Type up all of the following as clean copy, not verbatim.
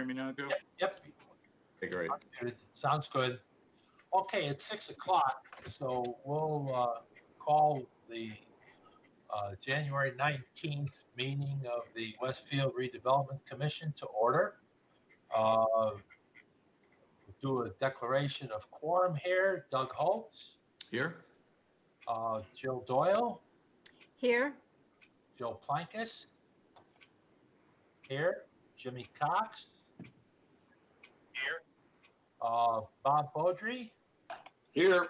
hear me now, Joe? Yep. Okay, great. Sounds good. Okay, it's 6 o'clock, so we'll call the January 19th meeting of the Westfield Redevelopment Commission to order. We'll do a declaration of quorum here. Doug Holtz. Here. Jill Doyle. Here. Joe Plankus. Here. Jimmy Cox. Here. Bob Beaudry. Here.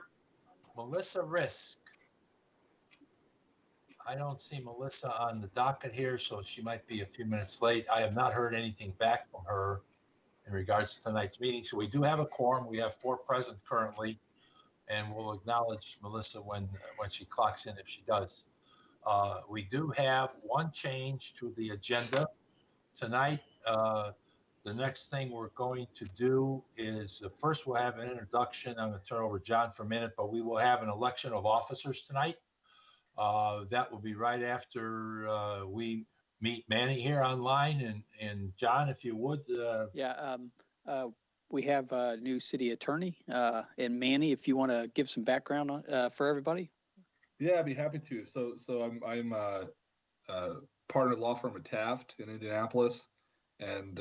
Melissa Risk. I don't see Melissa on the docket here, so she might be a few minutes late. I have not heard anything back from her in regards to tonight's meeting. So we do have a quorum. We have 4 present currently, and we'll acknowledge Melissa when she clocks in, if she does. We do have one change to the agenda tonight. The next thing we're going to do is first we'll have an introduction. I'm going to turn over to John for a minute, but we will have an election of officers tonight. That will be right after we meet Manny here online. And John, if you would. We have a new city attorney, and Manny, if you want to give some background on, for everybody. Yeah, I'd be happy to. So I'm partner law firm at Taft in Indianapolis, and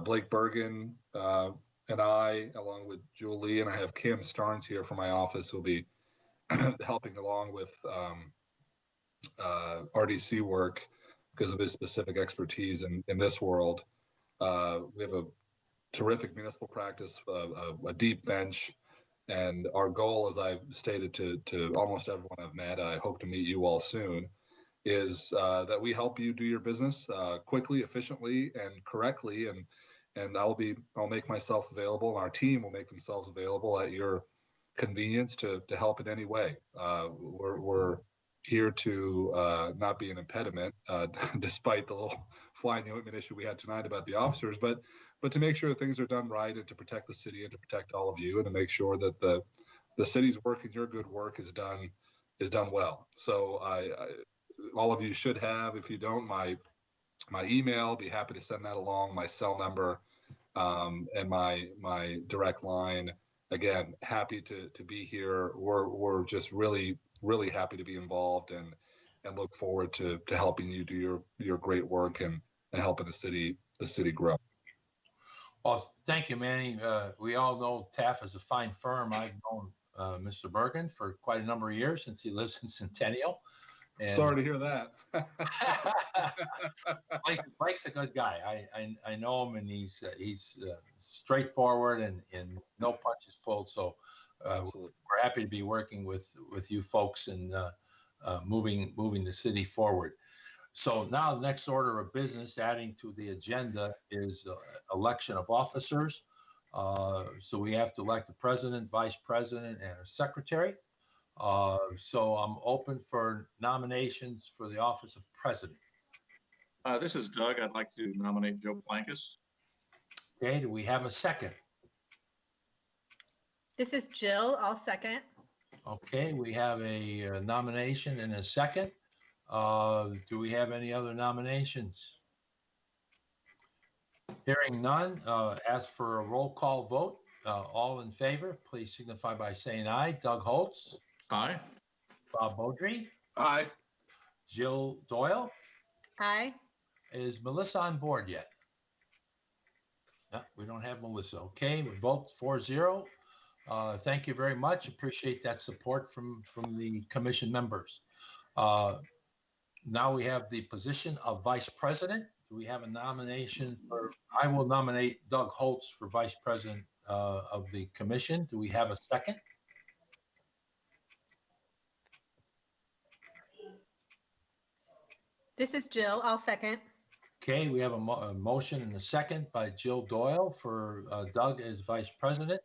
Blake Bergen and I, along with Julie, and I have Cam Starnes here from my office, who will be helping along with RDC work because of his specific expertise in this world. We have a terrific municipal practice, a deep bench, and our goal, as I've stated to almost everyone I've met, I hope to meet you all soon, is that we help you do your business quickly, efficiently, and correctly, and I'll make myself available, and our team will make themselves available at your convenience to help in any way. We're here to not be an impediment, despite the little fly in the ointment issue we had tonight about the officers, but to make sure that things are done right and to protect the city and to protect all of you and to make sure that the city's work and your good work is done well. So all of you should have, if you don't, my email. Be happy to send that along, my cell number, and my direct line. Again, happy to be here. We're just really happy to be involved and look forward to helping you do your great work and helping the city grow. Well, thank you, Manny. We all know Taft is a fine firm. I've known Mr. Bergen for quite a number of years since he lives in Centennial. And sorry to hear that. Mike's a good guy. I know him, and he's straightforward and no punches pulled. So we're happy to be working with you folks and moving the city forward. So now the next order of business, adding to the agenda, is election of officers. So we have to elect the president, vice president, and a secretary. So I'm open for nominations for the office of president. This is Doug. I'd like to nominate Joe Plankus. Okay, do we have a second? This is Jill. I'll second. Okay, we have a nomination and a second. Do we have any other nominations? Hearing none, ask for a roll call vote. All in favor, please signify by saying aye. Doug Holtz. Aye. Bob Beaudry. Aye. Jill Doyle. Aye. Is Melissa on board yet? No, we don't have Melissa. Okay, we vote 4-0. Thank you very much. Appreciate that support from the commission members. Now we have the position of vice president. Do we have a nomination for? I will nominate Doug Holtz for vice president of the commission. Do we have a second? This is Jill. I'll second. Okay, we have a motion and a second by Jill Doyle for Doug as vice president.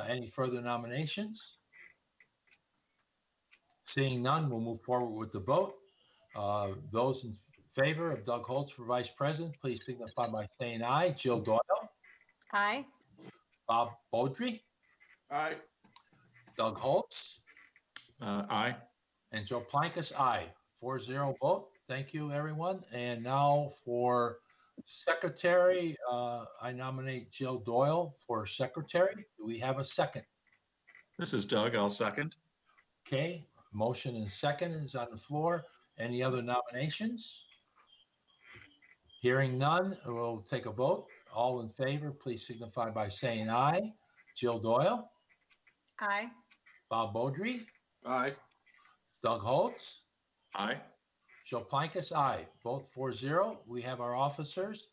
Any further nominations? Seeing none, we'll move forward with the vote. Those in favor of Doug Holtz for vice president, please signify by saying aye. Jill Doyle. Aye. Bob Beaudry. Aye. Doug Holtz. Aye. And Joe Plankus, aye. 4-0 vote. Thank you, everyone. And now for Secretary, I nominate Jill Doyle for secretary. Do we have a second? This is Doug. I'll second. Okay, motion and second is on the floor. Any other nominations? Hearing none, we'll take a vote. All in favor, please signify by saying aye. Jill Doyle, Aye. Bob Beaudry, Aye. Doug Holtz, Aye. Joe Plankus, aye. Vote 4-0. We have our officers.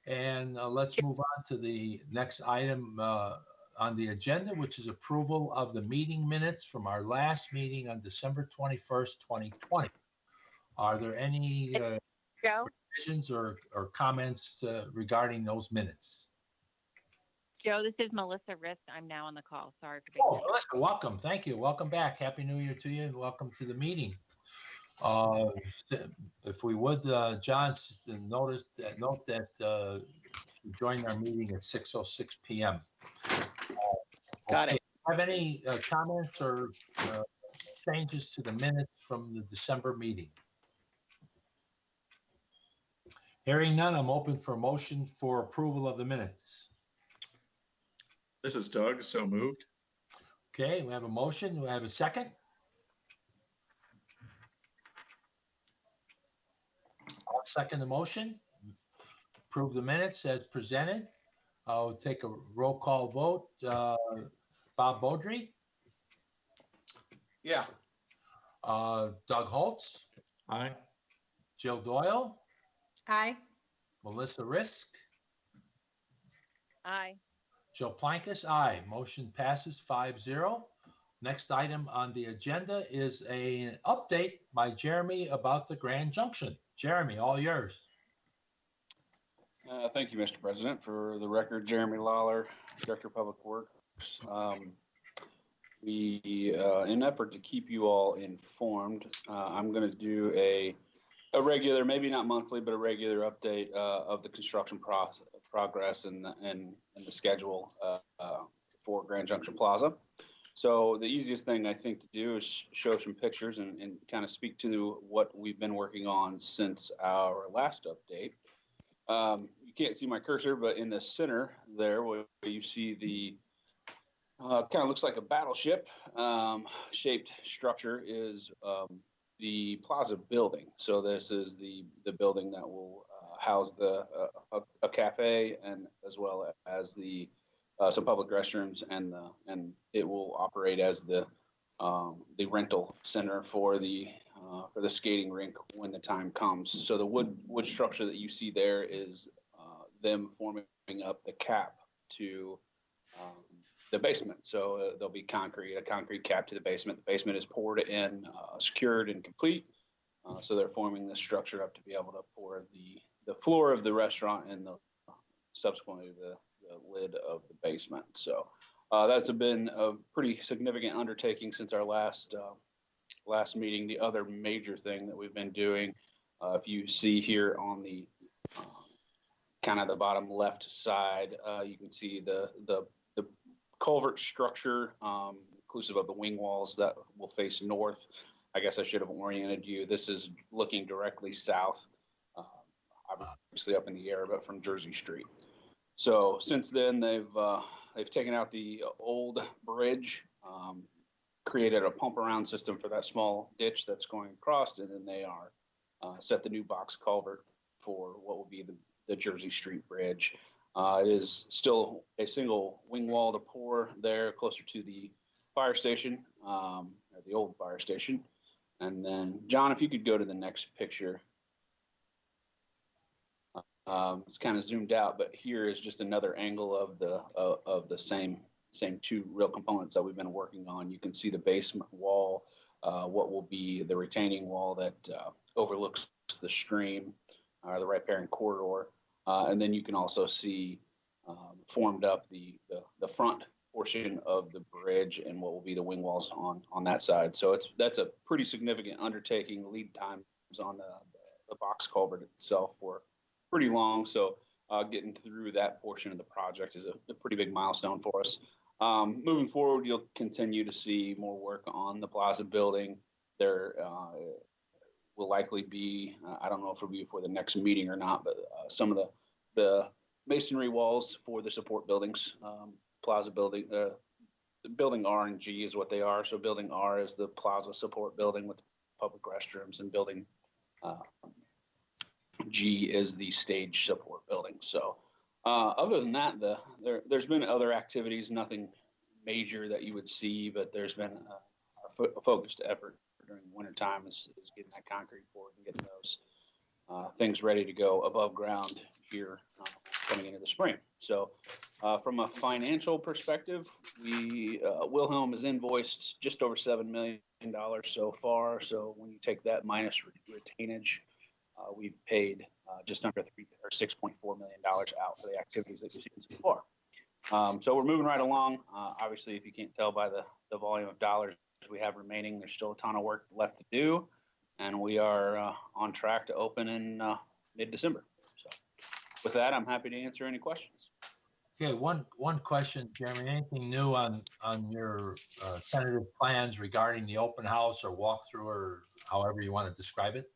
And let's move on to the next item on the agenda, which is approval of the meeting minutes from our last meeting on December 21st, 2020. Are there any Joe? revisions or comments regarding those minutes? Joe, this is Melissa Rist. I'm now on the call. Sorry for being Oh, late. Melissa, welcome. Thank you. Welcome back. Happy New Year to you and welcome to the meeting. If we would, John, note that you joined our meeting at 6:06 p.m. Got it. Have any comments or changes to the minutes from the December meeting? Hearing none, I'm open for motion for approval of the minutes. This is Doug. So moved. Okay, we have a motion. Do we have a second? I'll second the motion. Approve the minutes as presented. I'll take a roll call vote. Bob Beaudry, Yeah. Doug Holtz, Aye. Jill Doyle, Aye. Melissa Risk, Aye. Joe Plankus, aye. Motion passes 5-0. Next item on the agenda is an update by Jeremy about the Grand Junction. Jeremy, all yours. Thank you, Mr. President. For the record, Jeremy Lawler, Director of Public Works. In an effort to keep you all informed, I'm going to do a regular, maybe not monthly, but a regular update of the construction progress and the schedule for Grand Junction Plaza. So the easiest thing I think to do is show some pictures and kind of speak to what we've been working on since our last update. You can't see my cursor, but in the center there, where you see the kind of looks like a battleship shaped structure is the Plaza building. So this is the building that will house a cafe and as well as the some public restrooms and it will operate as the rental center for the skating rink when the time comes. So the wood structure that you see there is them forming up the cap to the basement. So there'll be a concrete cap to the basement. The basement is poured in, secured and complete. So they're forming the structure up to be able to pour the floor of the restaurant and subsequently the lid of the basement. So that's been a pretty significant undertaking since our last meeting. The other major thing that we've been doing, if you see here on the kind of the bottom left side, you can see the culvert structure, inclusive of the wing walls that will face north. I guess I should have oriented you. This is looking directly south, obviously up in the air, but from Jersey Street. So since then, they've taken out the old bridge, created a pump around system for that small ditch that's going across, and then they are set the new box culvert for what will be the Jersey Street Bridge. It is still a single wing wall to pour there closer to the fire station, or the old fire station. And then, John, if you could go to the next picture. It's kind of zoomed out, but here is just another angle of the same two real components that we've been working on. You can see the basement wall, what will be the retaining wall that overlooks the stream, or the riparian corridor. And then you can also see formed up the front portion of the bridge and what will be the wing walls on that side. So that's a pretty significant undertaking. Lead times on the box culvert itself were pretty long. So getting through that portion of the project is a pretty big milestone for us. Moving forward, you'll continue to see more work on the Plaza building. There will likely be, I don't know if it'll be for the next meeting or not, but some of the masonry walls for the support buildings. Plaza building, building R and G is what they are. So building R is the plaza support building with public restrooms, and building G is the stage support building. So other than that, there's been other activities, nothing major that you would see, but there's been a focused effort during the winter time is getting that concrete poured and getting those things ready to go above ground here coming into the spring. So from a financial perspective, Wilhelm has invoiced just over $7 million so far. So when you take that minus retainage, we've paid just under $6.4 million out for the activities that you've seen so far. So we're moving right along. Obviously, if you can't tell by the volume of dollars we have remaining, there's still a ton of work left to do, and we are on track to open in mid-December. So with that, I'm happy to answer any questions. Okay, one question, Jeremy. Anything new on your tentative plans regarding the open house or walkthrough, or however you want to describe it?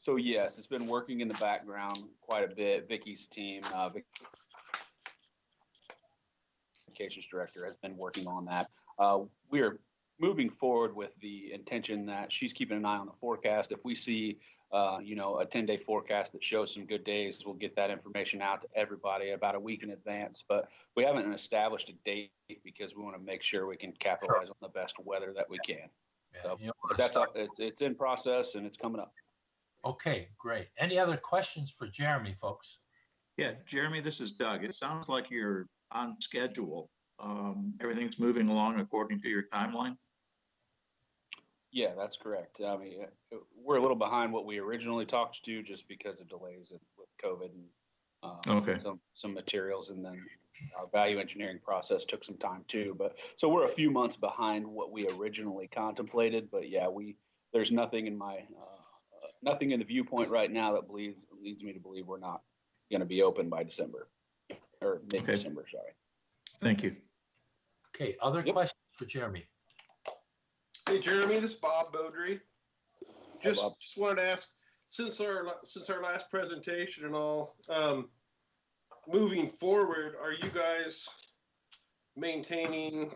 So yes, it's been working in the background quite a bit. Vicky's team, communications director, has been working on that. We are moving forward with the intention that she's keeping an eye on the forecast. If we see, a 10-day forecast that shows some good days, we'll get that information out to everybody about a week in advance. But we haven't established a date because we want to make sure we can capitalize on the best weather that we can. Yeah, So, but that's it's in process and it's coming up. Okay, great. Any other questions for Jeremy, folks? Yeah, Jeremy, this is Doug. It sounds like you're on schedule. Everything's moving along according to your timeline. Yeah, that's correct. I mean, we're a little behind what we originally talked to just because of delays with COVID and some materials, and then our value engineering process took some time too. But so we're a few months behind what we originally contemplated. But yeah, there's nothing in nothing in the viewpoint right now that leads me to believe we're not going to be open by December or mid-December. Okay. Sorry. Thank you. Okay, other questions for Jeremy? Hey, Jeremy, this is Bob Beaudry. Just Bob. just wanted to ask, since our last presentation and all, moving forward, are you guys maintaining,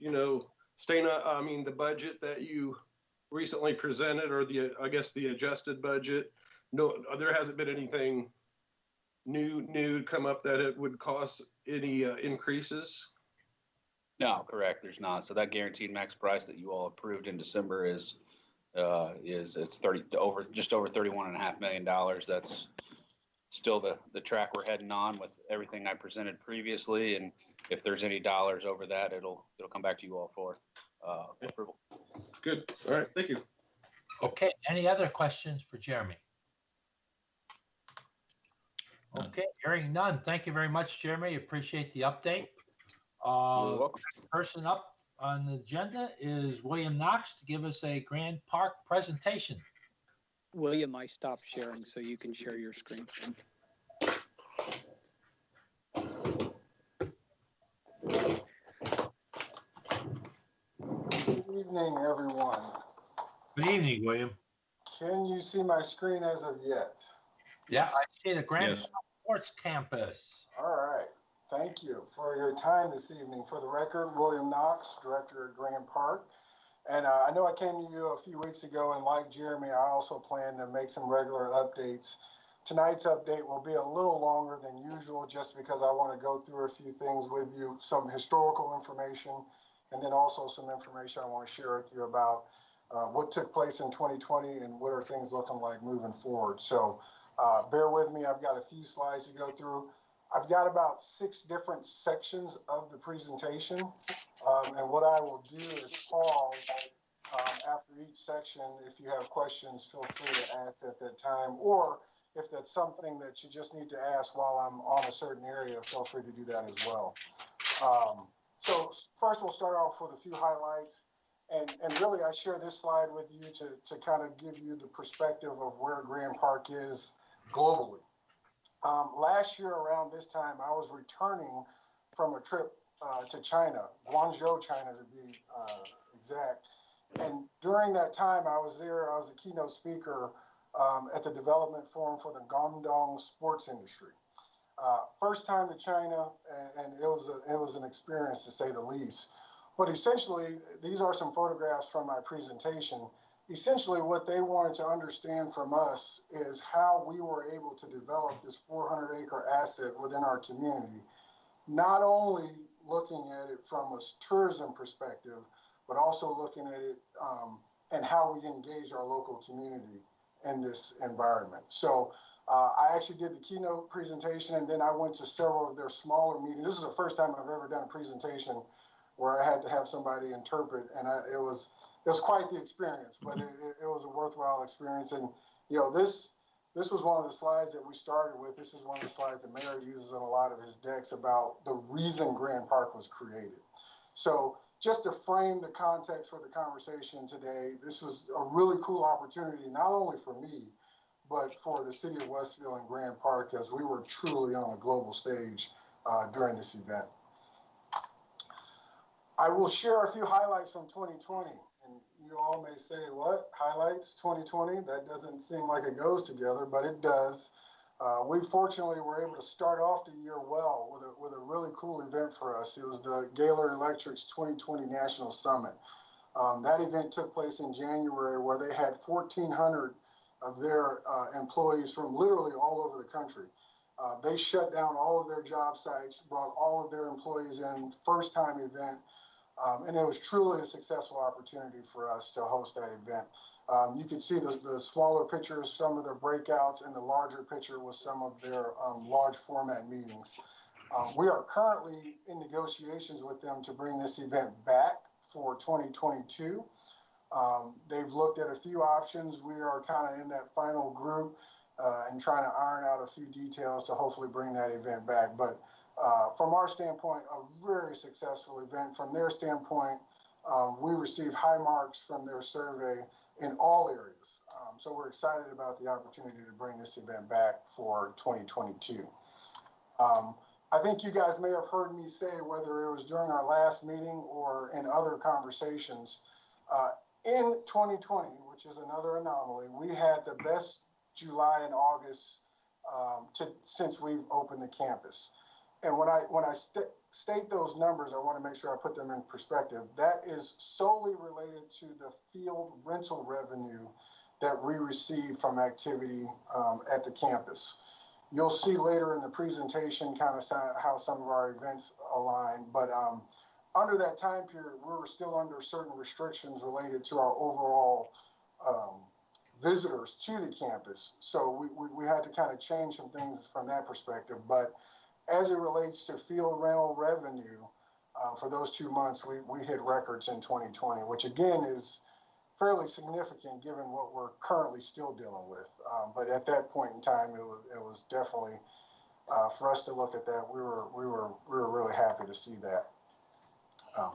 the budget that you recently presented, or the adjusted budget? No, there hasn't been anything new come up that it would cause any increases? No, correct. There's not. So that guaranteed max price that you all approved in December is it's just over $31.5 million. That's still the track we're heading on with everything I presented previously. And if there's any dollars over that, it'll come back to you all for approval. Good. All right. Thank you. Okay, any other questions for Jeremy? Okay, hearing none. Thank you very much, Jeremy. Appreciate the update. You're welcome. Person up on the agenda is William Knox to give us a Grand Park presentation. William, I stopped sharing so you can share your screen. Good evening, everyone. Good evening, William. Can you see my screen as of yet? Yeah, I see the Grand Yes. Park Sports Campus. All right. Thank you for your time this evening. For the record, William Knox, Director of Grand Park. And I know I came to you a few weeks ago, and like Jeremy, I also plan to make some regular updates. Tonight's update will be a little longer than usual just because I want to go through a few things with you, some historical information, and then also some information I want to share with you about what took place in 2020 and what are things looking like moving forward. So bear with me. I've got a few slides to go through. I've got about 6 different sections of the presentation. And what I will do is pause after each section. If you have questions, feel free to ask at that time. Or if that's something that you just need to ask while I'm on a certain area, feel free to do that as well. So first we'll start off with a few highlights. And really I share this slide with you to kind of give you the perspective of where Grand Park is globally. Last year around this time, I was returning from a trip to China, Guangzhou, China to be exact. And during that time I was there, I was a keynote speaker at the Development Forum for the Guangdong sports industry. First time to China, and it was an experience to say the least. But essentially, these are some photographs from my presentation. Essentially, what they wanted to understand from us is how we were able to develop this 400-acre asset within our community, not only looking at it from a tourism perspective, but also looking at it and how we engage our local community in this environment. So I actually did the keynote presentation, and then I went to several of their smaller meetings. This is the first time I've ever done a presentation where I had to have somebody interpret, and it was quite the experience, but it was a worthwhile experience. And this was one of the slides that we started with. This is one of the slides that Mayor uses in a lot of his decks about the reason Grand Park was created. So just to frame the context for the conversation today, this was a really cool opportunity, not only for me, but for the city of Westfield and Grand Park, as we were truly on a global stage during this event. I will share a few highlights from 2020, and you all may say, what, highlights 2020? That doesn't seem like it goes together, but it does. We fortunately were able to start off the year well with a really cool event for us. It was the Gaylord Electric's 2020 National Summit. That event took place in January, where they had 1,400 of their employees from literally all over the country. They shut down all of their job sites, brought all of their employees in, first time event, and it was truly a successful opportunity for us to host that event. You can see the smaller pictures, some of their breakouts, and the larger picture was some of their large format meetings. We are currently in negotiations with them to bring this event back for 2022. They've looked at a few options. We are kind of in that final group and trying to iron out a few details to hopefully bring that event back. But from our standpoint, a very successful event. From their standpoint, we received high marks from their survey in all areas. So we're excited about the opportunity to bring this event back for 2022. I think you guys may have heard me say, whether it was during our last meeting or in other conversations, in 2020, which is another anomaly, we had the best July and August since we've opened the campus. And when I state those numbers, I want to make sure I put them in perspective. That is solely related to the field rental revenue that we receive from activity at the campus. You'll see later in the presentation kind of how some of our events align, but under that time period, we were still under certain restrictions related to our overall visitors to the campus. So we had to kind of change some things from that perspective. But as it relates to field rental revenue, for those 2 months, we hit records in 2020, which again is fairly significant given what we're currently still dealing with. But at that point in time, it was definitely for us to look at that. We were really happy to see that.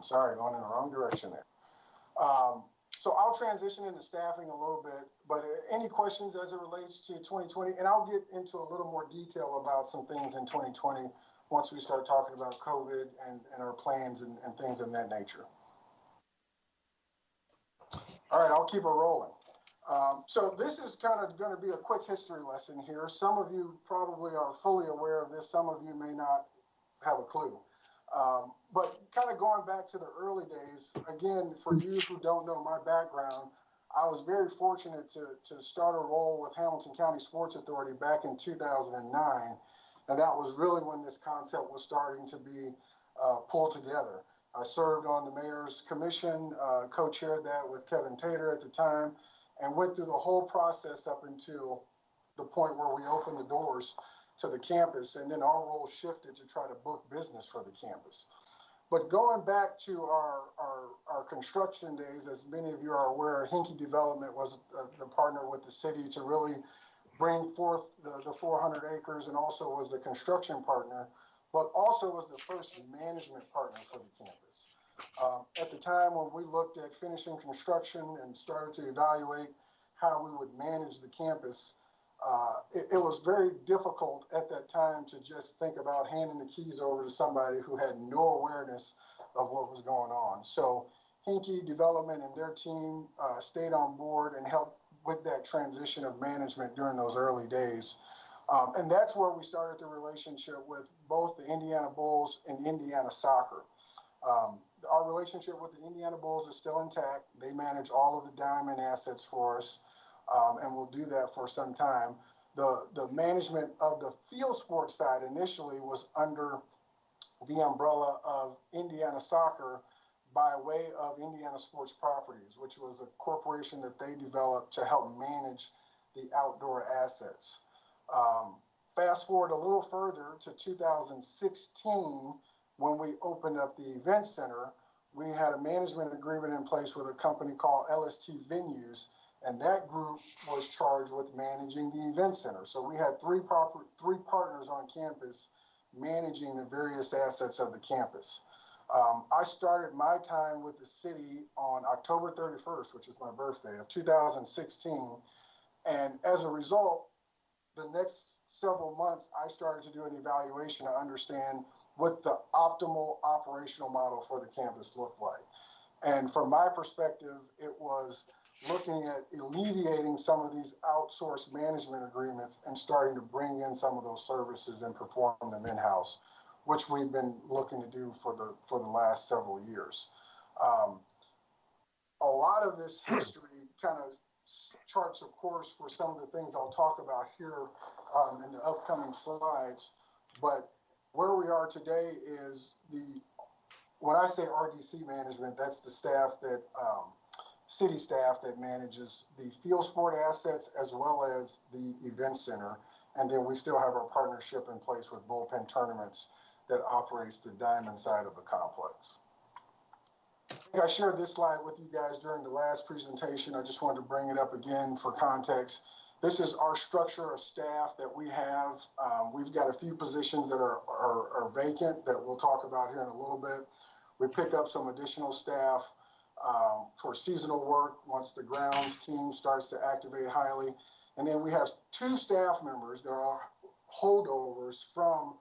Sorry, going in the wrong direction there. So I'll transition into staffing a little bit, but any questions as it relates to 2020? And I'll get into a little more detail about some things in 2020 once we start talking about COVID and our plans and things of that nature. All right, I'll keep it rolling. So this is kind of going to be a quick history lesson here. Some of you probably are fully aware of this. Some of you may not have a clue. But kind of going back to the early days, again, for you who don't know my background, I was very fortunate to start a role with Hamilton County Sports Authority back in 2009. And that was really when this concept was starting to be pulled together. I served on the mayor's commission, co-chaired that with Kevin Tater at the time, and went through the whole process up until the point where we opened the doors to the campus, and then our role shifted to try to book business for the campus. But going back to our construction days, as many of you are aware, Hinkie Development was the partner with the city to really bring forth the 400 acres, and also was the construction partner, but also was the first management partner for the campus. At the time when we looked at finishing construction and started to evaluate how we would manage the campus, it was very difficult at that time to just think about handing the keys over to somebody who had no awareness of what was going on. So Hinkie Development and their team stayed on board and helped with that transition of management during those early days. And that's where we started the relationship with both the Indiana Bulls and Indiana Soccer. Our relationship with the Indiana Bulls is still intact. They manage all of the diamond assets for us, and will do that for some time. The management of the field sports side initially was under the umbrella of Indiana Soccer by way of Indiana Sports Properties, which was a corporation that they developed to help manage the outdoor assets. Fast forward a little further to 2016, when we opened up the event center, we had a management agreement in place with a company called LST Venues, and that group was charged with managing the event center. So we had three partners on campus managing the various assets of the campus. I started my time with the city on October 31st, which is my birthday, of 2016. And as a result, the next several months, I started to do an evaluation to understand what the optimal operational model for the campus looked like. And from my perspective, it was looking at alleviating some of these outsourced management agreements and starting to bring in some of those services and perform them in-house, which we've been looking to do for the last several years. A lot of this history kind of charts a course for some of the things I'll talk about here in the upcoming slides. But where we are today is when I say RDC management, that's the staff that, city staff that manages the field sport assets as well as the event center. And then we still have our partnership in place with Bullpen Tournaments that operates the diamond side of the complex. I think I shared this slide with you guys during the last presentation. I just wanted to bring it up again for context. This is our structure of staff that we have. We've got a few positions that are vacant that we'll talk about here in a little bit. We pick up some additional staff for seasonal work once the grounds team starts to activate highly. And then we have 2 staff members that are holdovers from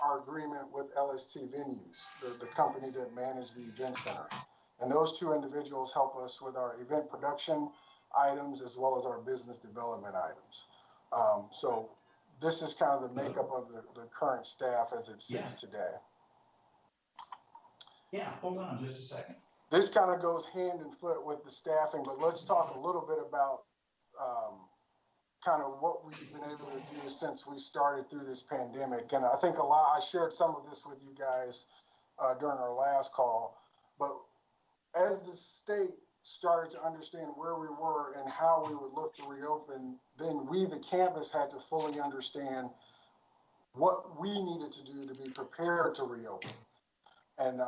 our agreement with LST Venues, the company that managed the event center. And those 2 individuals help us with our event production items as well as our business development items. So this is kind of the makeup of the current staff as it sits today. Yeah, hold on just a second. This kind of goes hand in foot with the staffing, but let's talk a little bit about kind of what we've been able to do since we started through this pandemic. And I think I shared some of this with you guys during our last call, but as the state started to understand where we were and how we would look to reopen, then we, the campus, had to fully understand what we needed to do to be prepared to reopen. And,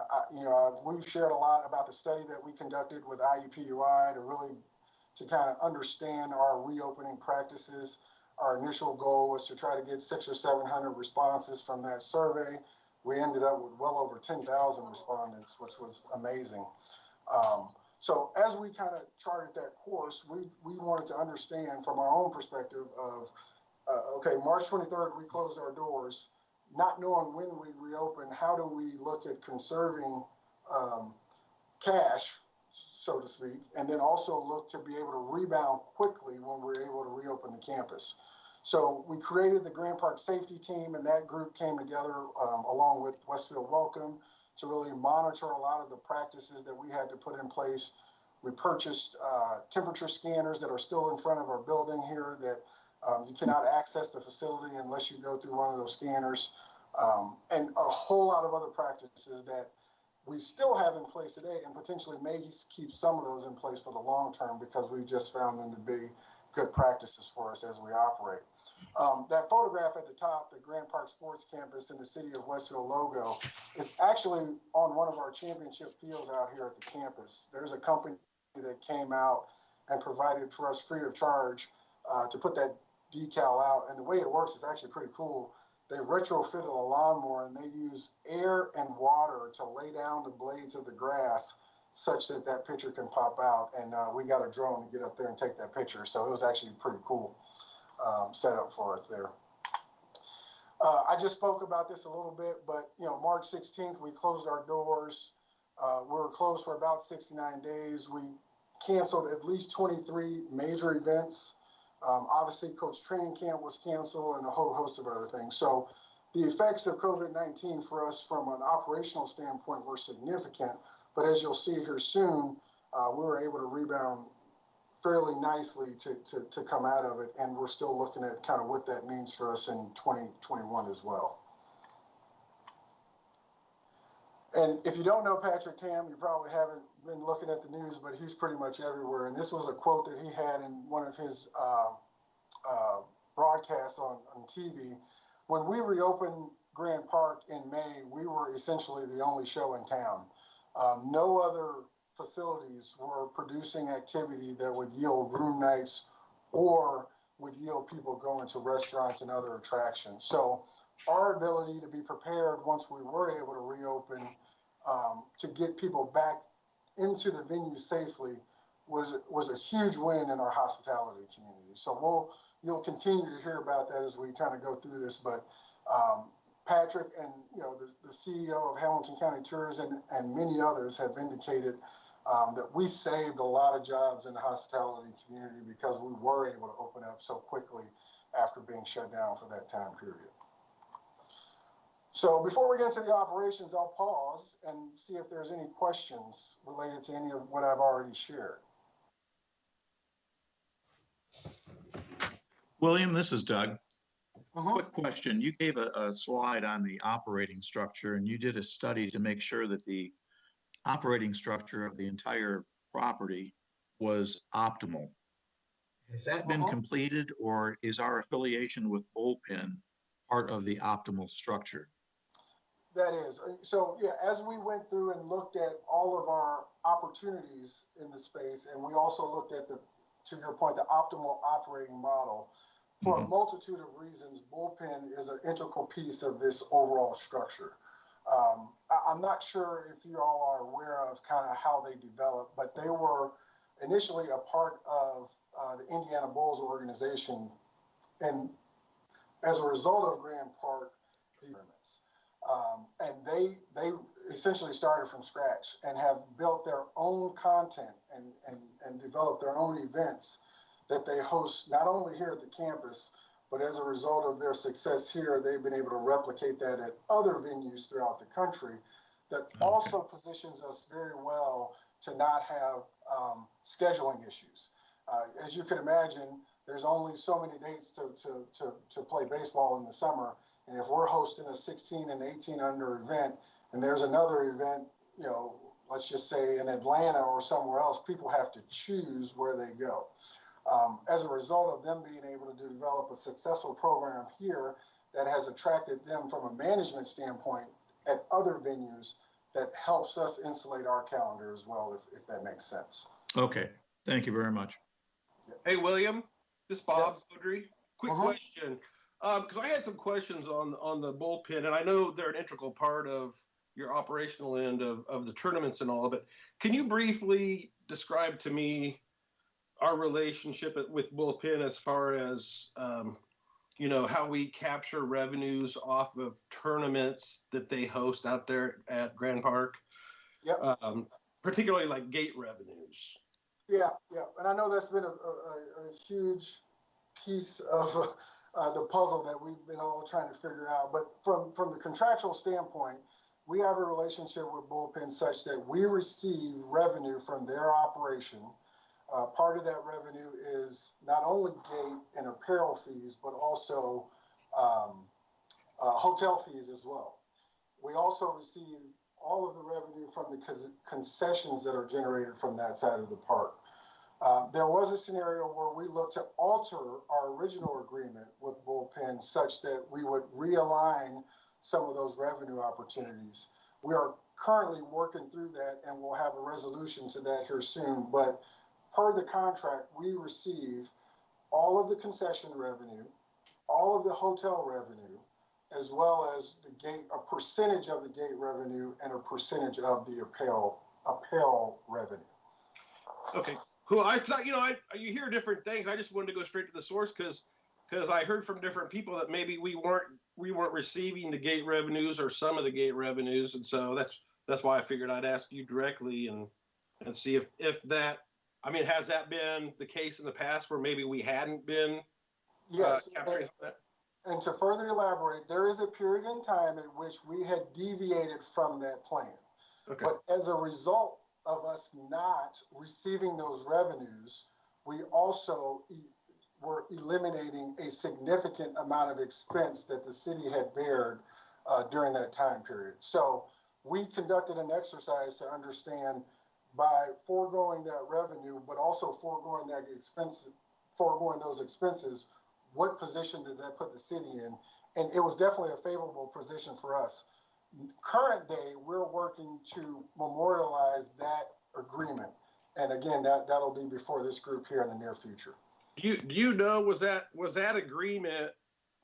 we've shared a lot about the study that we conducted with IUPUI to kind of understand our reopening practices. Our initial goal was to try to get 600 or 700 responses from that survey. We ended up with well over 10,000 respondents, which was amazing. So as we kind of charted that course, we wanted to understand from our own perspective of, okay, March 23rd, we closed our doors. Not knowing when we reopen, how do we look at conserving cash, so to speak, and then also look to be able to rebound quickly when we're able to reopen the campus. So we created the Grand Park Safety Team, and that group came together along with Westfield Welcome to really monitor a lot of the practices that we had to put in place. We purchased temperature scanners that are still in front of our building here that you cannot access the facility unless you go through one of those scanners, and a whole lot of other practices that we still have in place today and potentially may keep some of those in place for the long term because we've just found them to be good practices for us as we operate. That photograph at the top, the Grand Park Sports Campus and the City of Westfield logo, is actually on one of our championship fields out here at the campus. There's a company that came out and provided for us free of charge to put that decal out. And the way it works is actually pretty cool. They retrofitted a lawnmower and they use air and water to lay down the blades of the grass such that that picture can pop out. And we got a drone to get up there and take that picture. So it was actually pretty cool setup for us there. I just spoke about this a little bit, but March 16th, we closed our doors. We were closed for about 69 days. We canceled at least 23 major events. Obviously, Coach Training Camp was canceled and a whole host of other things. So the effects of COVID-19 for us from an operational standpoint were significant. But as you'll see here soon, we were able to rebound fairly nicely to come out of it. And we're still looking at kind of what that means for us in 2021 as well. And if you don't know Patrick Tam, you probably haven't been looking at the news, but he's pretty much everywhere. And this was a quote that he had in one of his broadcasts on TV. When we reopened Grand Park in May, we were essentially the only show in town. No other facilities were producing activity that would yield room nights or would yield people going to restaurants and other attractions. So our ability to be prepared once we were able to reopen to get people back into the venue safely was a huge win in our hospitality community. So you'll continue to hear about that as we kind of go through this. But Patrick and the CEO of Hamilton County Tourism and many others have indicated that we saved a lot of jobs in the hospitality community because we were able to open up so quickly after being shut down for that time period. So before we get into the operations, I'll pause and see if there's any questions related to any of what I've already shared. William, this is Doug. Quick question. You gave a slide on the operating structure, and you did a study to make sure that the operating structure of the entire property was optimal. Has that been completed, or is our affiliation with Bullpen part of the optimal structure? That is. So yeah, as we went through and looked at all of our opportunities in the space, and we also looked at to your point, the optimal operating model, for a multitude of reasons, Bullpen is an integral piece of this overall structure. I'm not sure if you all are aware of kind of how they developed, but they were initially a part of the Indiana Bulls organization. And as a result of Grand Park, and they essentially started from scratch and have built their own content and developed their own events that they host not only here at the campus, but as a result of their success here, they've been able to replicate that at other venues throughout the country. That also positions us very well to not have scheduling issues. As you can imagine, there's only so many dates to play baseball in the summer. And if we're hosting a 16 and 18 under event, and there's another event, let's just say in Atlanta or somewhere else, people have to choose where they go. As a result of them being able to develop a successful program here that has attracted them from a management standpoint at other venues, that helps us insulate our calendar as well, if that makes sense. Okay, thank you very much. Hey, William, this is Bob Beaudry. Yes. Quick question, because I had some questions on the Bullpen, and I know they're an integral part of your operational end of the tournaments and all of it. Can you briefly describe to me our relationship with Bullpen as far as, how we capture revenues off of tournaments that they host out there at Grand Park? Yep. Particularly like gate revenues. Yeah. And I know that's been a huge piece of the puzzle that we've been all trying to figure out. But from the contractual standpoint, we have a relationship with Bullpen such that we receive revenue from their operation. Part of that revenue is not only gate and apparel fees, but also hotel fees as well. We also receive all of the revenue from the concessions that are generated from that side of the park. There was a scenario where we looked to alter our original agreement with Bullpen such that we would realign some of those revenue opportunities. We are currently working through that, and we'll have a resolution to that here soon. But per the contract, we receive all of the concession revenue, all of the hotel revenue, as well as a percentage of the gate revenue and a percentage of the apparel revenue. Okay, cool. You hear different things. I just wanted to go straight to the source because I heard from different people that maybe we weren't receiving the gate revenues or some of the gate revenues, and so that's why I figured I'd ask you directly and see if that I mean, has that been the case in the past where maybe we hadn't been Yes, capturing that? and to further elaborate, there is a period in time in which we had deviated from that plan. Okay. But as a result of us not receiving those revenues, we also were eliminating a significant amount of expense that the city had bared during that time period. So we conducted an exercise to understand, by foregoing that revenue, but also foregoing that expense, foregoing those expenses, what position does that put the city in? And it was definitely a favorable position for us. Current day, we're working to memorialize that agreement. And again, that'll be before this group here in the near future. Do you know, was that agreement,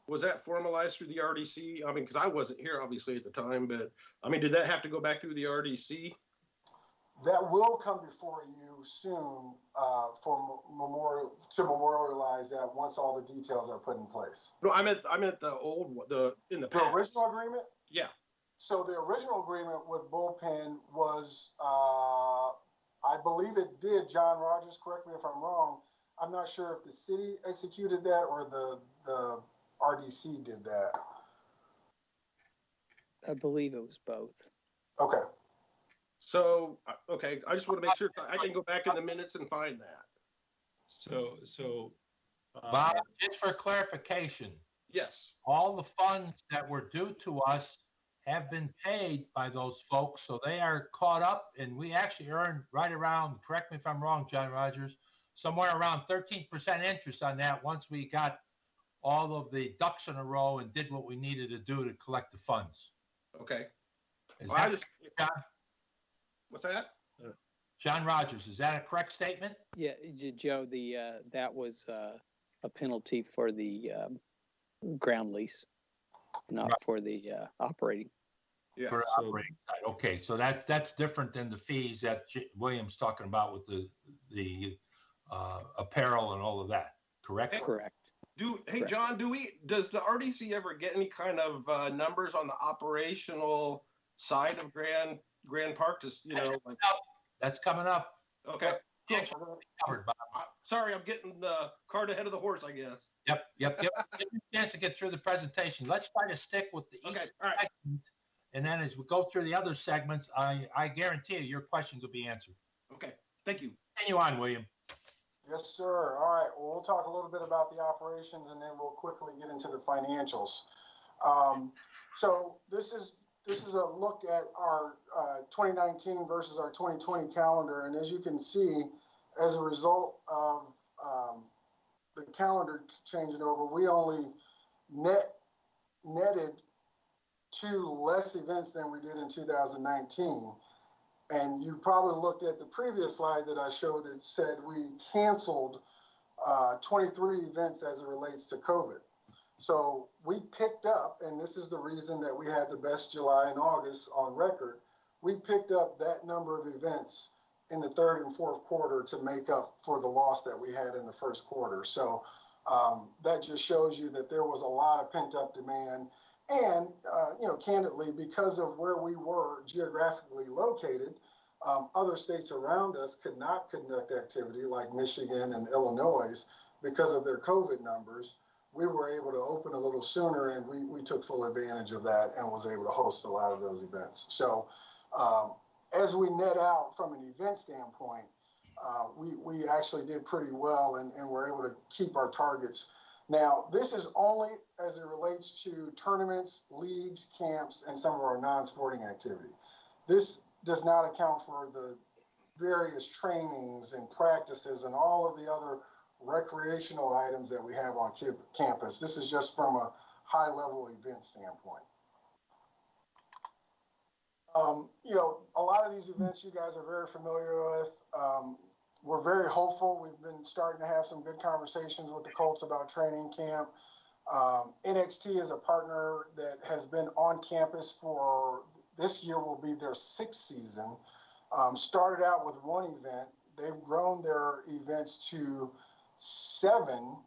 was that formalized through the RDC? I mean, because I wasn't here obviously at the time, but I mean, did that have to go back through the RDC? That will come before you soon to memorialize that once all the details are put in place. No, I meant the old one, the past. Original agreement? Yeah. So the original agreement with Bullpen was, I believe it did, John Rogers, correct me if I'm wrong. I'm not sure if the city executed that or the RDC did that. I believe it was both. Okay. So, okay, I just want to make sure I can go back in the minutes and find that. Bob, just for clarification, Yes. all the funds that were due to us have been paid by those folks, so they are caught up, and we actually earned right around, correct me if I'm wrong, John Rogers, somewhere around 13% interest on that once we got all of the ducks in a row and did what we needed to do to collect the funds. Okay. Is Well, that, John? What's that? John Rogers, is that a correct statement? Yeah, Joe, that was a penalty for the ground lease, not Right. for the operating. Yeah. For the operating side. Okay, so that's different than the fees that William's talking about with the apparel and all of that, correct? Correct. Hey, Correct. John, does the RDC ever get any kind of numbers on the operational side of Grand Park? Just, you know, like, That's coming up. okay. Yeah, covered, Bob. Sorry, I'm getting the cart ahead of the horse, I guess. Yep. Give me a chance to get through the presentation. Let's try to stick with the Okay, each all right. segment, and then as we go through the other segments, I guarantee you your questions will be answered. Okay, thank you. Continue on, William. Yes, sir. All right. Well, we'll talk a little bit about the operations and then we'll quickly get into the financials. So this is a look at our 2019 versus our 2020 calendar. And as you can see, as a result of the calendar changing over, we only netted 2 less events than we did in 2019. And you probably looked at the previous slide that I showed that said we canceled 23 events as it relates to COVID. So we picked up, and this is the reason that we had the best July and August on record, we picked up that number of events in the third and fourth quarter to make up for the loss that we had in the first quarter. So that just shows you that there was a lot of pent up demand. And, candidly, because of where we were geographically located, other states around us could not conduct activity like Michigan and Illinois because of their COVID numbers. We were able to open a little sooner, and we took full advantage of that and was able to host a lot of those events. So as we net out from an event standpoint, we actually did pretty well and were able to keep our targets. Now, this is only as it relates to tournaments, leagues, camps, and some of our non-sporting activity. This does not account for the various trainings and practices and all of the other recreational items that we have on campus. This is just from a high-level event standpoint. A lot of these events you guys are very familiar with. We're very hopeful. We've been starting to have some good conversations with the Colts about training camp. NXT is a partner that has been on campus for this year will be their 6th season. Started out with 1 event. They've grown their events to 7,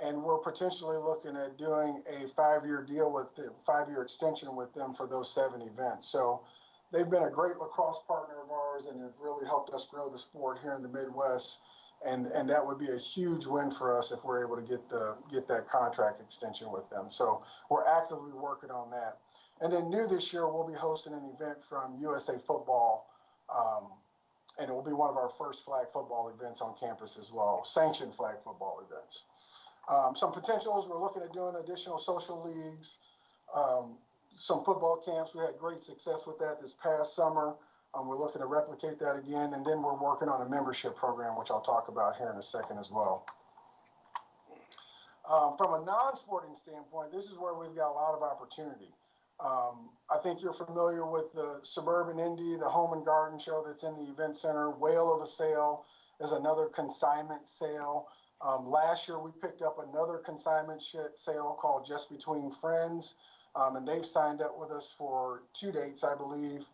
and we're potentially looking at doing a 5-year deal with them, 5-year extension with them for those 7 events. So they've been a great lacrosse partner of ours and have really helped us grow the sport here in the Midwest. And that would be a huge win for us if we're able to get that contract extension with them. So we're actively working on that. And then new this year, we'll be hosting an event from USA Football, and it will be one of our first flag football events on campus as well, sanctioned flag football events. Some potentials, we're looking at doing additional social leagues, some football camps. We had great success with that this past summer. We're looking to replicate that again, and then we're working on a membership program, which I'll talk about here in a second as well. From a non-sporting standpoint, this is where we've got a lot of opportunity. I think you're familiar with the Suburban Indy, the Home and Garden Show that's in the event center. Whale of a Sale is another consignment sale. Last year, we picked up another consignment sale called Just Between Friends, and they've signed up with us for 2 dates, I believe,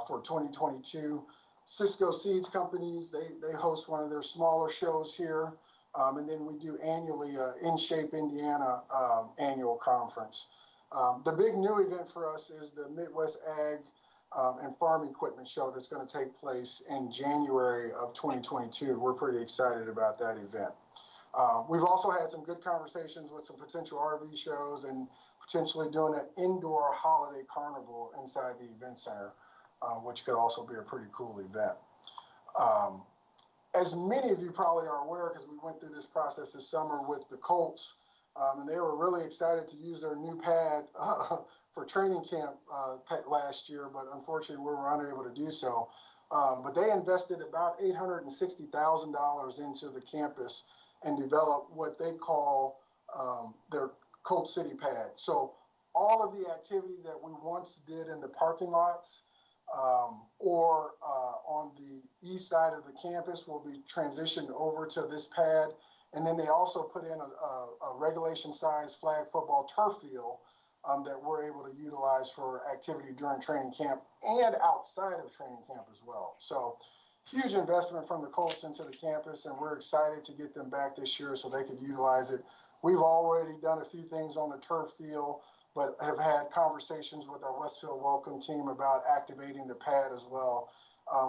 for 2022. Cisco Seeds Companies, they host one of their smaller shows here. And then we do annually In Shape Indiana annual conference. The big new event for us is the Midwest Ag and Farm Equipment Show that's going to take place in January of 2022. We're pretty excited about that event. We've also had some good conversations with some potential RV shows and potentially doing an indoor holiday carnival inside the event center, which could also be a pretty cool event. As many of you probably are aware, because we went through this process this summer with the Colts, and they were really excited to use their new pad for training camp last year, but unfortunately we were unable to do so. But they invested about $860,000 into the campus and developed what they call their Colt City pad. So all of the activity that we once did in the parking lots or on the east side of the campus will be transitioned over to this pad. And then they also put in a regulation size flag football turf field that we're able to utilize for activity during training camp and outside of training camp as well. So huge investment from the Colts into the campus, and we're excited to get them back this year so they could utilize it. We've already done a few things on the turf field, but have had conversations with our Westfield Welcome team about activating the pad as well.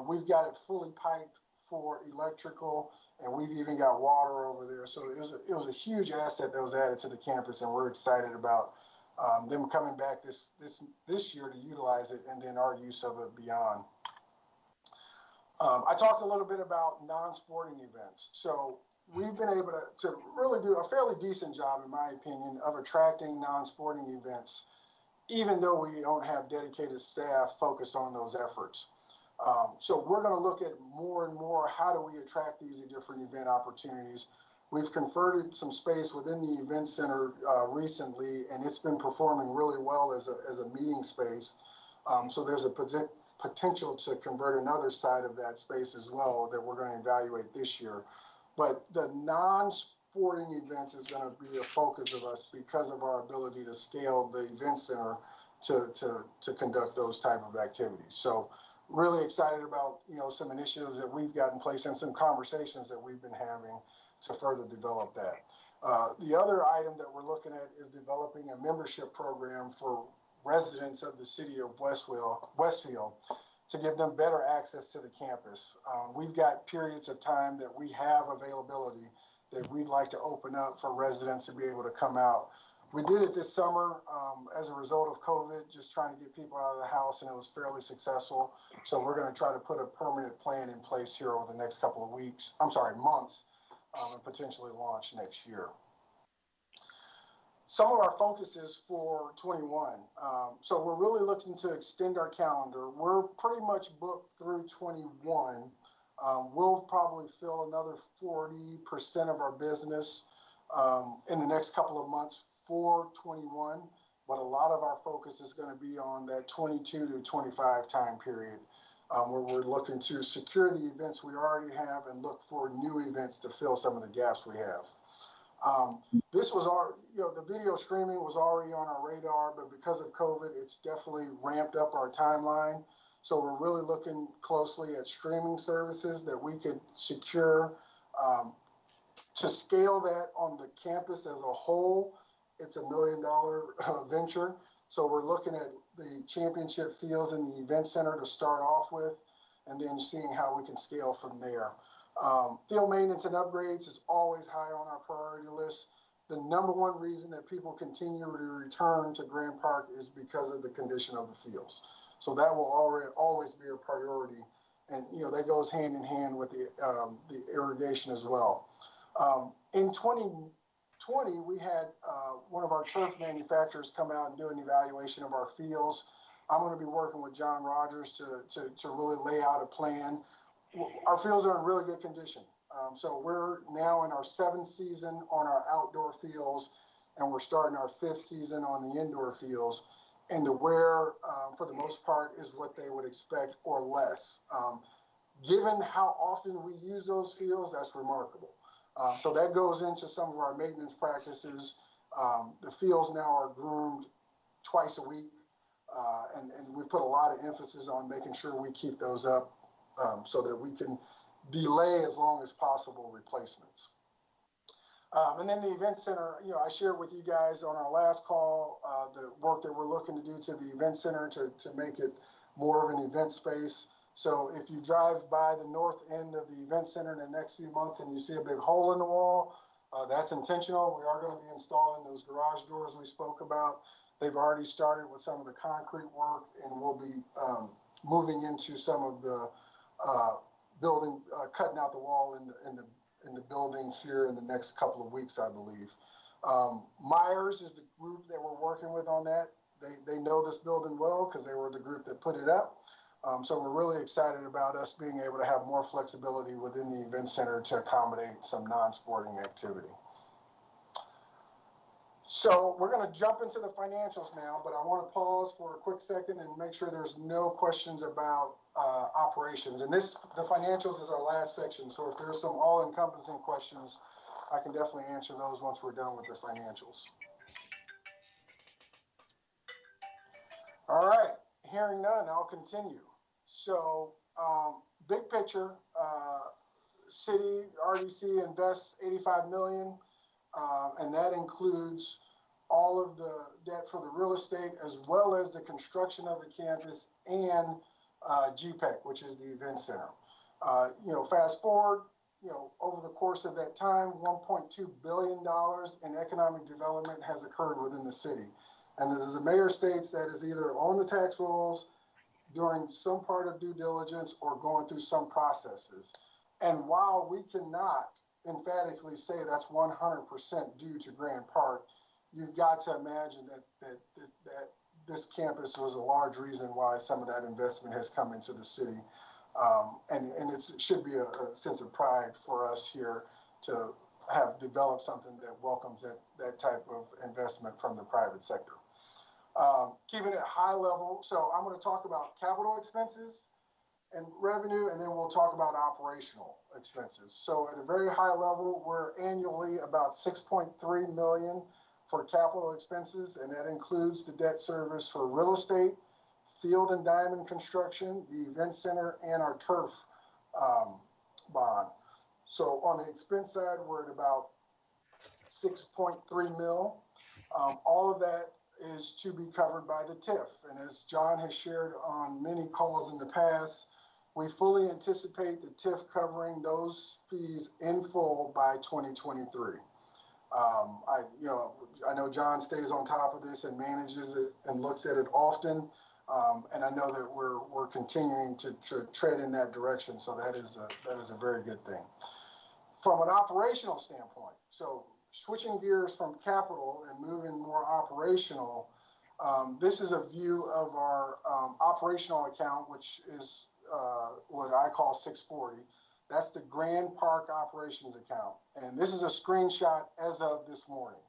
We've got it fully piped for electrical, and we've even got water over there. So it was a huge asset that was added to the campus, and we're excited about them coming back this year to utilize it, and then our use of it beyond. I talked a little bit about non-sporting events. So we've been able to really do a fairly decent job, in my opinion, of attracting non-sporting events, even though we don't have dedicated staff focused on those efforts. So we're going to look at more and more, how do we attract these different event opportunities? We've converted some space within the event center recently, and it's been performing really well as a meeting space. So there's a potential to convert another side of that space as well that we're going to evaluate this year. But the non-sporting events is going to be a focus of us because of our ability to scale the event center to conduct those type of activities. So really excited about, some initiatives that we've got in place and some conversations that we've been having to further develop that. The other item that we're looking at is developing a membership program for residents of the city of Westfield to give them better access to the campus. We've got periods of time that we have availability that we'd like to open up for residents to be able to come out. We did it this summer as a result of COVID, just trying to get people out of the house, and it was fairly successful. So we're going to try to put a permanent plan in place here over the next couple of months, and potentially launch next year. Some of our focuses for 21. So we're really looking to extend our calendar. We're pretty much booked through 21. We'll probably fill another 40% of our business in the next couple of months for 21, but a lot of our focus is going to be on that 22 to 25 time period, where we're looking to secure the events we already have and look for new events to fill some of the gaps we have. This was the video streaming was already on our radar, but because of COVID, it's definitely ramped up our timeline. So we're really looking closely at streaming services that we could secure to scale that on the campus as a whole. It's $1 million venture. So we're looking at the championship fields in the event center to start off with, and then seeing how we can scale from there. Field maintenance and upgrades is always high on our priority list. The number one reason that people continue to return to Grand Park is because of the condition of the fields. So that will always be a priority. And, that goes hand in hand with the irrigation as well. In 2020, we had one of our turf manufacturers come out and do an evaluation of our fields. I'm going to be working with John Rogers to really lay out a plan. Our fields are in really good condition. So we're now in our 7th season on our outdoor fields, and we're starting our 5th season on the indoor fields. And the wear, for the most part, is what they would expect or less. Given how often we use those fields, that's remarkable. So that goes into some of our maintenance practices. The fields now are groomed twice a week, and we put a lot of emphasis on making sure we keep those up so that we can delay as long as possible replacements. And then the event center, I shared with you guys on our last call the work that we're looking to do to the event center to make it more of an event space. So if you drive by the north end of the event center in the next few months and you see a big hole in the wall, that's intentional. We are going to be installing those garage doors we spoke about. They've already started with some of the concrete work, and we'll be moving into some of the building, cutting out the wall in the building here in the next couple of weeks, I believe. Myers is the group that we're working with on that. They know this building well because they were the group that put it up. So we're really excited about us being able to have more flexibility within the event center to accommodate some non-sporting activity. So we're going to jump into the financials now, but I want to pause for a quick second and make sure there's no questions about operations. And the financials is our last section. So if there's some all-encompassing questions, I can definitely answer those once we're done with the financials. All right, hearing none, I'll continue. So big picture, city RDC invests $85 million. And that includes all of the debt for the real estate, as well as the construction of the campus and GPEC, which is the event center. Fast forward, over the course of that time, $1.2 billion in economic development has occurred within the city. And as the mayor states, that is either on the tax rolls, during some part of due diligence, or going through some processes. And while we cannot emphatically say that's 100% due to Grand Park, you've got to imagine that this campus was a large reason why some of that investment has come into the city. And it should be a sense of pride for us here to have developed something that welcomes that type of investment from the private sector. Keeping it high level, so I'm going to talk about capital expenses and revenue, and then we'll talk about operational expenses. So at a very high level, we're annually about $6.3 million for capital expenses, and that includes the debt service for real estate, field and diamond construction, the event center, and our turf bond. So on the expense side, we're at about $6.3 million. All of that is to be covered by the TIF. And as John has shared on many calls in the past, we fully anticipate the TIF covering those fees in full by 2023. I know John stays on top of this and manages it and looks at it often. And I know that we're continuing to tread in that direction. So that is a very good thing. From an operational standpoint, so switching gears from capital and moving more operational, this is a view of our operational account, which is what I call 640. That's the Grand Park operations account. And this is a screenshot as of this morning.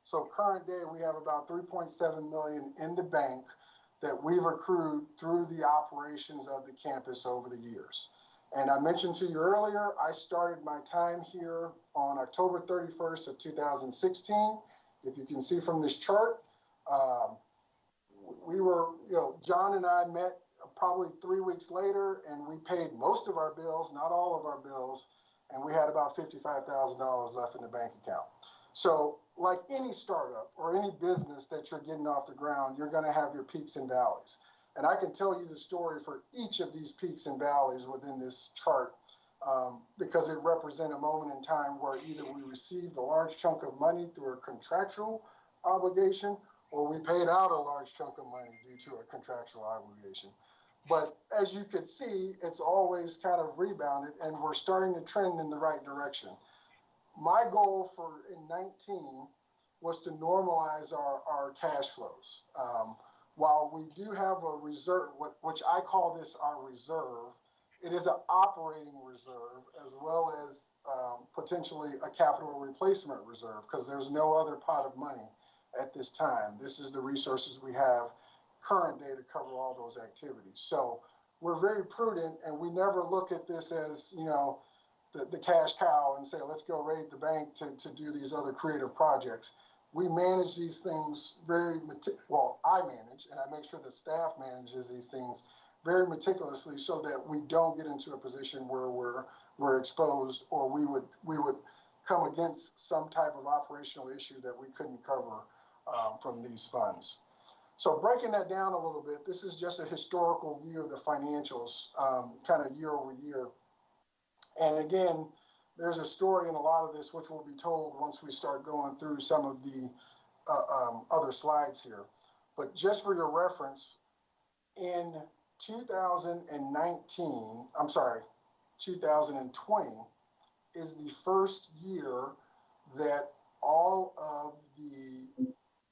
So current day, we have about $3.7 million in the bank that we've accrued through the operations of the campus over the years. And I mentioned to you earlier, I started my time here on October 31st of 2016. If you can see from this chart, we were, John and I met probably 3 weeks later, and we paid most of our bills, not all of our bills, and we had about $55,000 left in the bank account. So like any startup or any business that you're getting off the ground, you're going to have your peaks and valleys. And I can tell you the story for each of these peaks and valleys within this chart because it represents a moment in time where either we received a large chunk of money through a contractual obligation or we paid out a large chunk of money due to a contractual obligation. But as you could see, it's always kind of rebounded and we're starting to trend in the right direction. My goal for in 19 was to normalize our cash flows. While we do have a reserve, which I call this our reserve, it is an operating reserve as well as potentially a capital replacement reserve because there's no other pot of money at this time. This is the resources we have current day to cover all those activities. So we're very prudent and we never look at this as, you know, the cash cow and say, let's go raid the bank to do these other creative projects. We manage these things well, I manage and I make sure the staff manages these things very meticulously so that we don't get into a position where we're exposed or we would come against some type of operational issue that we couldn't cover from these funds. So breaking that down a little bit, this is just a historical view of the financials, kind of year over year. And again, there's a story in a lot of this which will be told once we start going through some of the other slides here. But just for your reference, in 2020 is the first year that all of the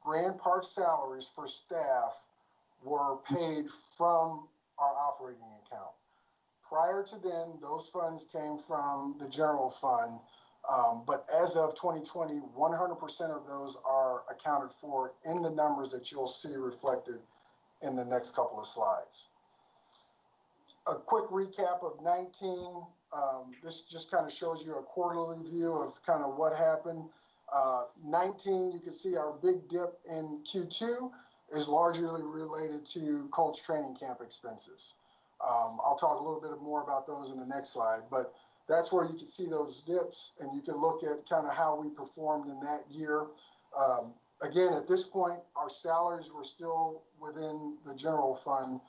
Grand Park salaries for staff were paid from our operating account. Prior to then, those funds came from the general fund, but as of 2020, 100% of those are accounted for in the numbers that you'll see reflected in the next couple of slides. A quick recap of 19. This just kind of shows you a quarterly view of kind of what happened. 19, you can see our big dip in Q2 is largely related to Culvert training camp expenses. I'll talk a little bit more about those in the next slide, but that's where you can see those dips and you can look at kind of how we performed in that year. Again, at this point, our salaries were still within the general fund,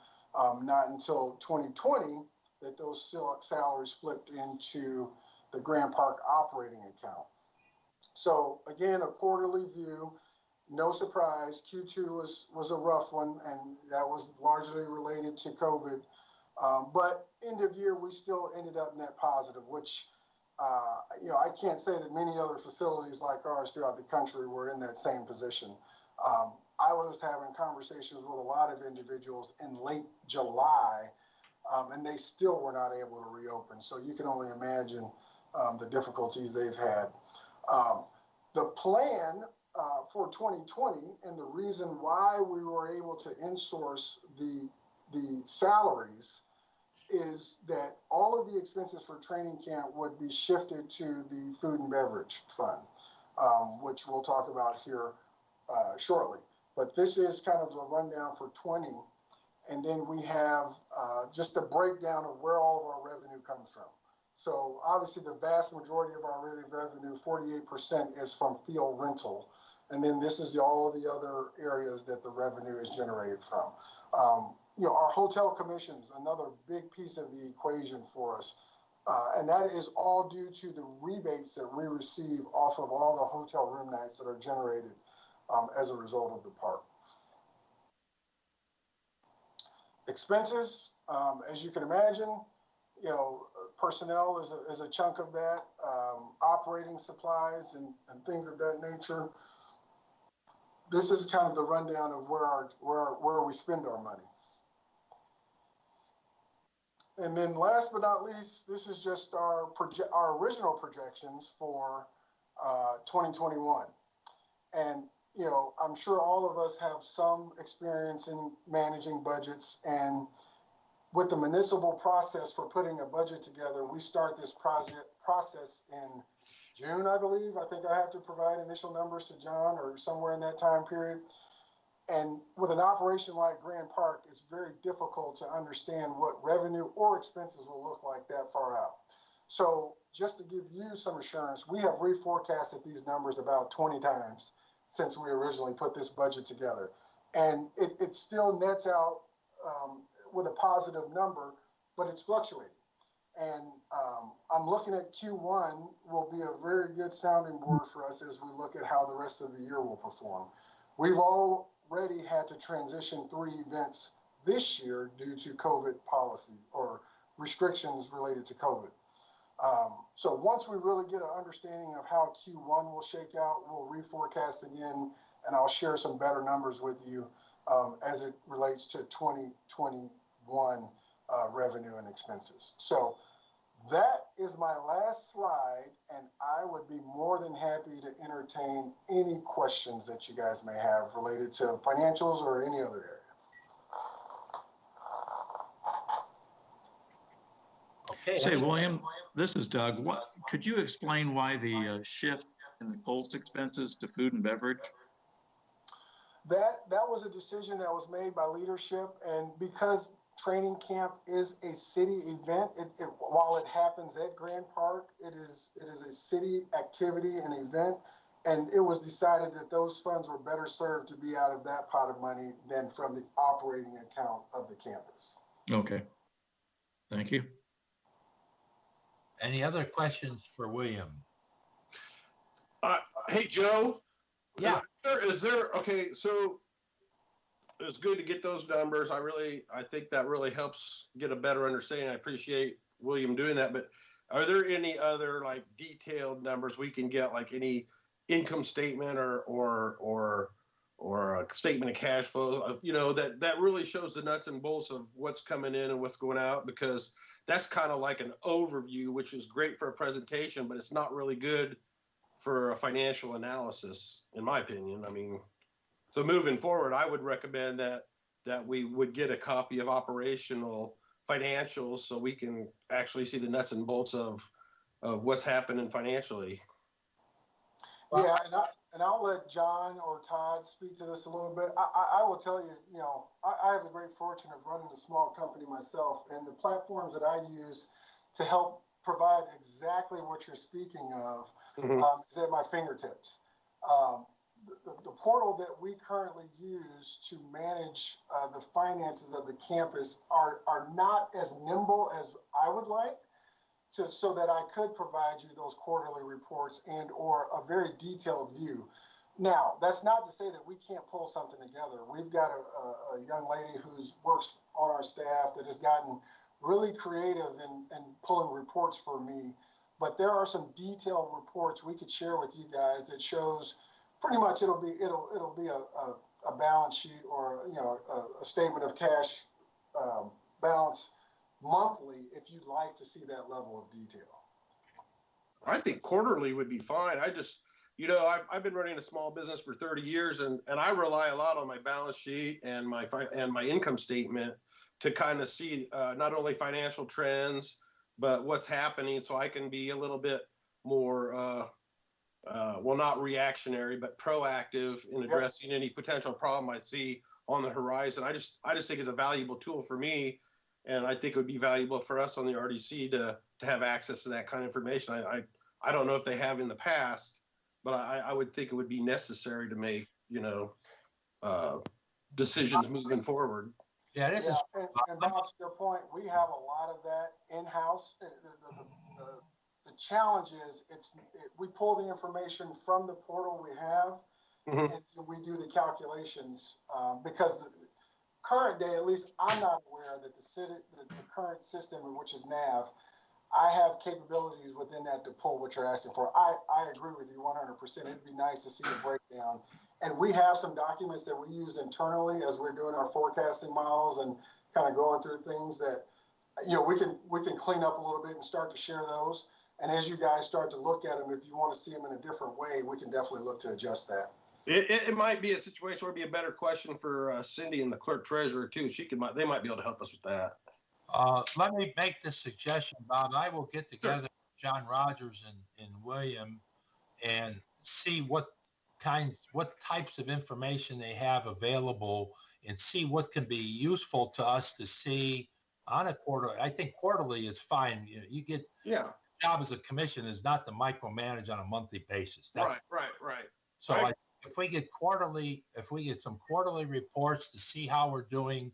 not until 2020 that those salaries flipped into the Grand Park operating account. So again, a quarterly view, no surprise, Q2 was a rough one, and that was largely related to COVID. But end of year, we still ended up net positive, which, you know, I can't say that many other facilities like ours throughout the country were in that same position. I was having conversations with a lot of individuals in late July, and they still were not able to reopen. So you can only imagine the difficulties they've had. The plan for 2020 and the reason why we were able to insource the salaries is that all of the expenses for training camp would be shifted to the food and beverage fund, which we'll talk about here shortly. But this is kind of the rundown for 20. And then we have just a breakdown of where all of our revenue comes from. So obviously the vast majority of our revenue, 48%, is from field rental. And then this is all the other areas that the revenue is generated from. You know, our hotel commissions, another big piece of the equation for us. And that is all due to the rebates that we receive off of all the hotel room nights that are generated as a result of the park. Expenses, as you can imagine, you know, personnel is a chunk of that, operating supplies and things of that nature. This is kind of the rundown of where we spend our money. And then last but not least, this is just our original projections for 2021. And, you know, I'm sure all of us have some experience in managing budgets, and with the municipal process for putting a budget together, we start this process in June, I believe. I think I have to provide initial numbers to John or somewhere in that time period. And with an operation like Grand Park, it's very difficult to understand what revenue or expenses will look like that far out. So just to give you some assurance, we have reforecasted these numbers about 20 times since we originally put this budget together. And it still nets out with a positive number, but it's fluctuating. And I'm looking at Q1 will be a very good sounding board for us as we look at how the rest of the year will perform. We've already had to transition 3 events this year due to COVID policy or restrictions related to COVID. So once we really get an understanding of how Q1 will shake out, we'll reforecast again, and I'll share some better numbers with you as it relates to 2021 revenue and expenses. So that is my last slide, and I would be more than happy to entertain any questions that you guys may have related to financials or any other area. Okay. Say, William, this is Doug. Could you explain why the shift in the Holtz expenses to food and beverage? That was a decision that was made by leadership, and because training camp is a city event, while it happens at Grand Park, it is a city activity and event, and it was decided that those funds were better served to be out of that pot of money than from the operating account of the campus. Okay, thank you. Any other questions for William? Hey, Joe. Yeah. Is there, okay, so it's good to get those numbers. I think that really helps get a better understanding. I appreciate William doing that, but are there any other like detailed numbers we can get, like any income statement or a statement of cash flow of, that really shows the nuts and bolts of what's coming in and what's going out? Because that's kind of like an overview, which is great for a presentation, but it's not really good for a financial analysis, in my opinion. I mean, so moving forward, I would recommend that we would get a copy of operational financials so we can actually see the nuts and bolts of what's happening financially. Yeah, and I'll let John or Todd speak to this a little bit. I will tell you, I have the great fortune of running a small company myself, and the platforms that I use to help provide exactly what you're speaking of is at my fingertips. The portal that we currently use to manage the finances of the campus are not as nimble as I would like, so that I could provide you those quarterly reports and or a very detailed view. Now, that's not to say that we can't pull something together. We've got a young lady who works on our staff that has gotten really creative in pulling reports for me, but there are some detailed reports we could share with you guys that shows pretty much it'll be a balance sheet or a statement of cash balance monthly if you'd like to see that level of detail. I think quarterly would be fine. I just, I've been running a small business for 30 years, and I rely a lot on my balance sheet and my income statement to kind of see not only financial trends, but what's happening, so I can be a little bit more, well, not reactionary, but proactive in addressing any potential problem I see on the horizon. I just think it's a valuable tool for me, and I think it would be valuable for us on the RDC to have access to that kind of information. I don't know if they have in the past, but I would think it would be necessary to make, decisions moving forward. Yeah, this is. And Bob, to your point, we have a lot of that in-house. The challenge is we pull the information from the portal we have, and we do the calculations because the current day, at least I'm not aware that the current system, which is NAV, I have capabilities within that to pull what you're asking for. I agree with you 100%. It'd be nice to see a breakdown. And we have some documents that we use internally as we're doing our forecasting models and kind of going through things that, we can clean up a little bit and start to share those. And as you guys start to look at them, if you want to see them in a different way, we can definitely look to adjust that. It might be a situation where it'd be a better question for Cindy and the clerk treasurer too. They might be able to help us with that. Let me make this suggestion, Bob. I will get together with John Rogers and William and see what types of information they have available and see what can be useful to us to see on a quarter. I think quarterly is fine. You get job as a commission is not to micromanage on a monthly basis. That's Right. so Right. if we get some quarterly reports to see how we're doing,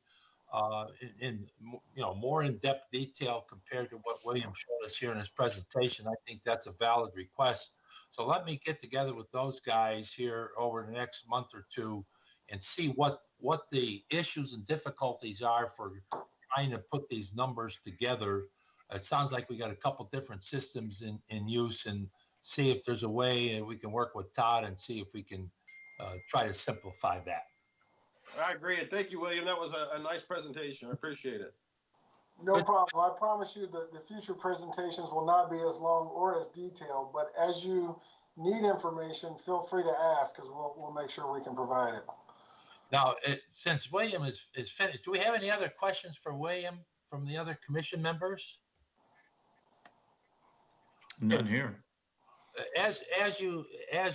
in more in-depth detail compared to what William showed us here in his presentation, I think that's a valid request. So let me get together with those guys here over the next month or two and see what the issues and difficulties are for trying to put these numbers together. It sounds like we got a couple different systems in use, and see if there's a way and we can work with Todd and see if we can try to simplify that. I agree. And thank you, William. That was a nice presentation. I appreciate it. No problem. I promise you that the future presentations will not be as long or as detailed, but as you need information, feel free to ask, because we'll make sure we can provide it. Now, since William is finished, do we have any other questions for William from the other commission members? None here. As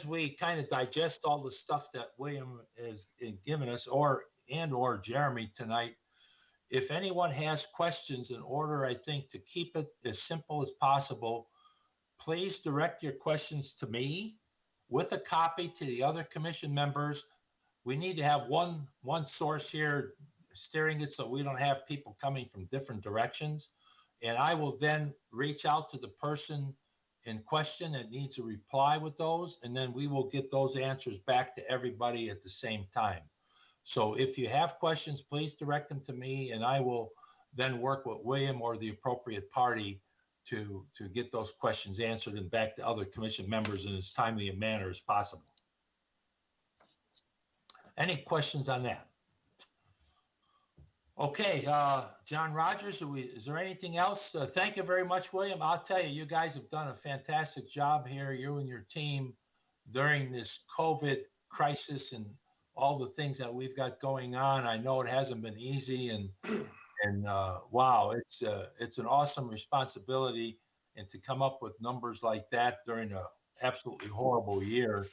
we kind of digest all the stuff that William has given us, or Jeremy tonight, if anyone has questions, in order, I think, to keep it as simple as possible, please direct your questions to me with a copy to the other commission members. We need to have one source here steering it, so we don't have people coming from different directions. And I will then reach out to the person in question that needs a reply with those, and then we will get those answers back to everybody at the same time. So if you have questions, please direct them to me, and I will then work with William or the appropriate party to get those questions answered and back to other commission members in as timely a manner as possible. Any questions on that? Okay, John Rogers, is there anything else? Thank you very much, William. I'll tell you, you guys have done a fantastic job here, you and your team, during this COVID crisis and all the things that we've got going on. I know it hasn't been easy, and wow, it's an awesome responsibility, and to come up with numbers like that during an absolutely horrible year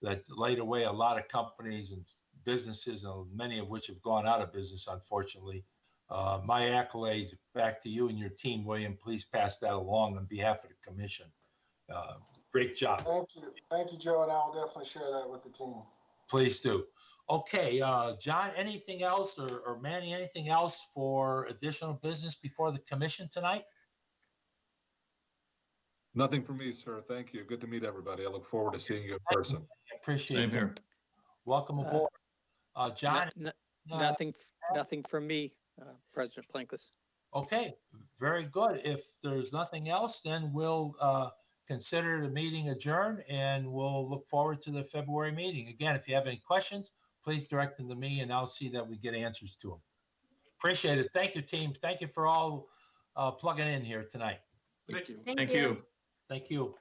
that laid away a lot of companies and businesses, many of which have gone out of business, unfortunately. My accolades back to you and your team, William. Please pass that along on behalf of the commission. Great job. Thank you, Joe, and I'll definitely share that with the team. Please do. Okay, John, anything else, or Manny, anything else for additional business before the commission tonight? Nothing for me, sir. Thank you. Good to meet everybody. I look forward to seeing you in person. I appreciate Same it. here. Welcome aboard. John? Nothing from me, President Plankus. Okay, very good. If there's nothing else, then we'll consider the meeting adjourned, and we'll look forward to the February meeting. Again, if you have any questions, please direct them to me, and I'll see that we get answers to them. Appreciate it. Thank you, team. Thank you for all plugging in here tonight. Thank you. Thank you. Thank you. Thank you.